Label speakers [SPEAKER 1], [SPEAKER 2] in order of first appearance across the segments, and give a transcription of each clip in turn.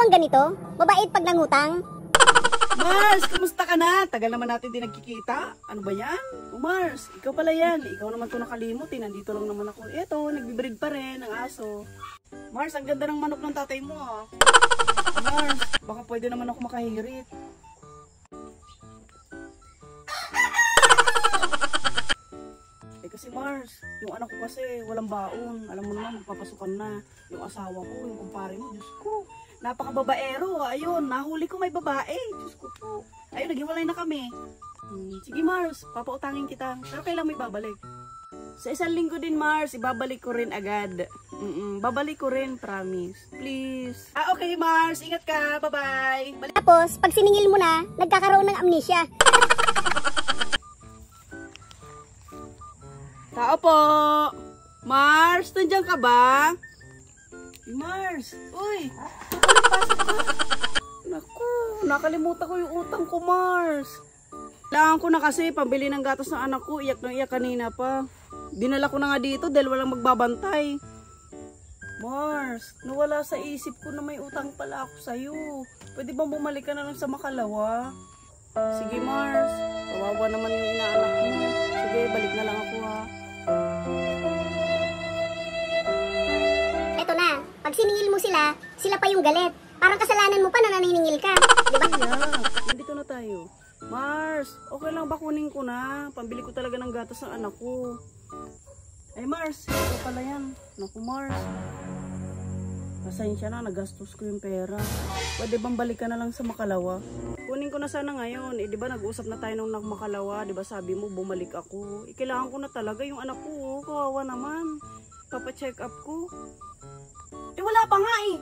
[SPEAKER 1] bang ganito? Mabait pag nangutang?
[SPEAKER 2] Mars, kumusta ka na? Tagal naman natin din nagkikita. Ano ba yan? Oh, Mars, ikaw pala yan. Ikaw naman to nakalimutin. Nandito lang naman ako. Eto, nagbibreed pa rin ng aso. Mars, ang ganda ng manok ng tatay mo ah. Mars, baka pwede naman ako makahirit. Kasi Mars, yung anak ko kasi walang baon. Alam mo naman, magpapasukan na. Yung asawa ko, yung kumpare mo, Diyos ko. Napakababaero. Ayun, nahuli ko may babae. Diyos ko po. Ayun, naghiwalay na kami. Sige Mars, papautangin kita. Pero kailan mo ibabalik? Sa isang linggo din Mars, ibabalik ko rin agad. Babalik ko rin, promise. Please. Okay Mars, ingat ka. Bye-bye.
[SPEAKER 1] Tapos, pag siningil mo na, nagkakaroon ng amnesia.
[SPEAKER 2] Tao po! Mars, nandiyan ka ba? Mars! Uy! Pasok ka! Naku, nakalimutan ko yung utang ko, Mars. Kailangan ko na kasi pambili ng gatas ng anak ko. Iyak na iyak kanina pa. Dinala ko na nga dito dahil walang magbabantay. Mars, nawala sa isip ko na may utang pala ako sa'yo. Pwede bang bumalik ka na lang sa Makalawa? Sige, Mars. Kawawa naman yung inaanak mo. Sige, balik na lang ako ha.
[SPEAKER 1] Eto na, pag siningil mo sila, sila pa yung galit. Parang kasalanan mo pa na naniningil ka. Diba?
[SPEAKER 2] Yeah, nandito na tayo. Mars, okay lang ba kunin ko na? Pambili ko talaga ng gatas ng anak ko. Ay Mars, ito pala yan. Naku Mars. Pasensya na, nagastos ko yung pera. Pwede bang balikan na lang sa Makalawa? Kunin ko na sana ngayon. Di ba nag-usap na tayo nung Makalawa? Di ba sabi mo bumalik ako? Kailangan ko na talaga yung anak ko. Kawawa naman. Papa-check up ko. Wala pa nga eh.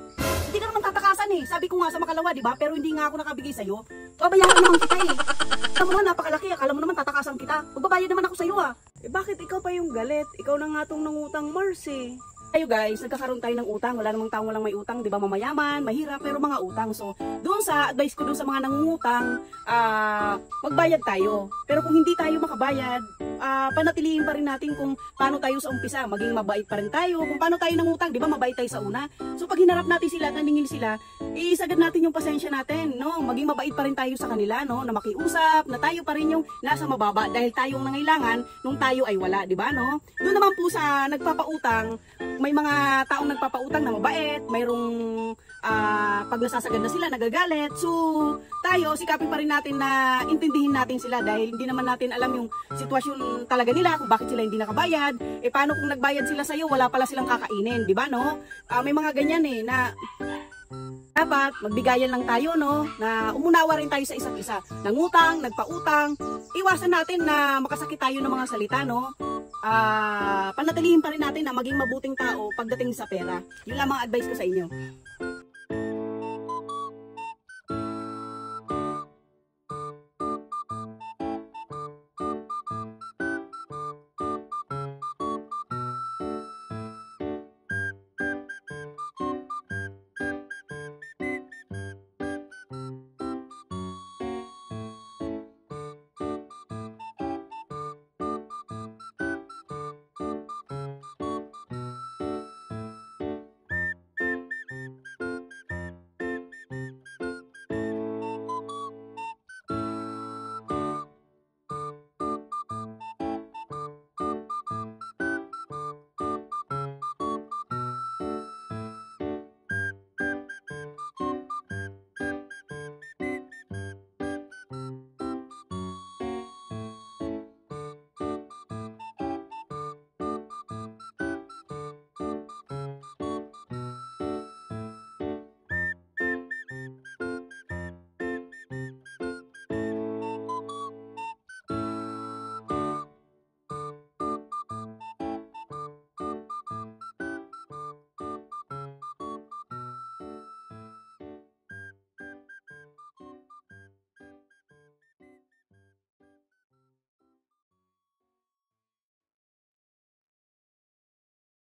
[SPEAKER 2] Hindi ka naman tatakasan eh. Sabi ko nga sa Makalawa, di ba? Pero hindi nga ako nakabigay sa'yo. Babayaran naman kita eh. Alam mo naman, napakalaki. Akala mo naman tatakasan kita. Magbabayad naman ako sa'yo ah. Bakit ikaw pa yung galit? Ikaw na nga tong nangutang Mars eh. Ayo guys, nagkakaroon tayo ng utang. Wala namang taong walang may utang, 'di ba? Mamayaman, mahirap, pero mga utang. So, doon sa advice ko doon sa mga nangungutang, magbayad tayo. Pero kung hindi tayo makabayad, panatilihin pa rin natin kung paano tayo sa umpisa, maging mabait pa rin tayo. Kung paano tayo nangutang, 'di ba? Mabait tayo sa una. So, pag hinarap natin sila, naningil sila, iisagad natin yung pasensya natin, no? Maging mabait pa rin tayo sa kanila, no? Na makiusap, na tayo pa rin yung nasa mababa dahil tayong nangailangan nung tayo ay wala, 'di ba, no? Doon naman po sa nagpapautang, may mga taong nagpapautang na mabait, mayroong pag nasasagad na sila, nagagalit. So, tayo, sikapin pa rin natin na intindihin natin sila dahil hindi naman natin alam yung sitwasyon talaga nila, kung bakit sila hindi nakabayad. Paano kung nagbayad sila sa'yo, wala pala silang kakainin, di ba, no? May mga ganyan na dapat magbigayan lang tayo, no? Na umunawa rin tayo sa isa't isa. Nangutang, nagpautang, iwasan natin na makasakit tayo ng mga salita, no? Panatilihin pa rin natin na maging mabuting tao pagdating sa pera. Yun lang ang advice ko sa inyo.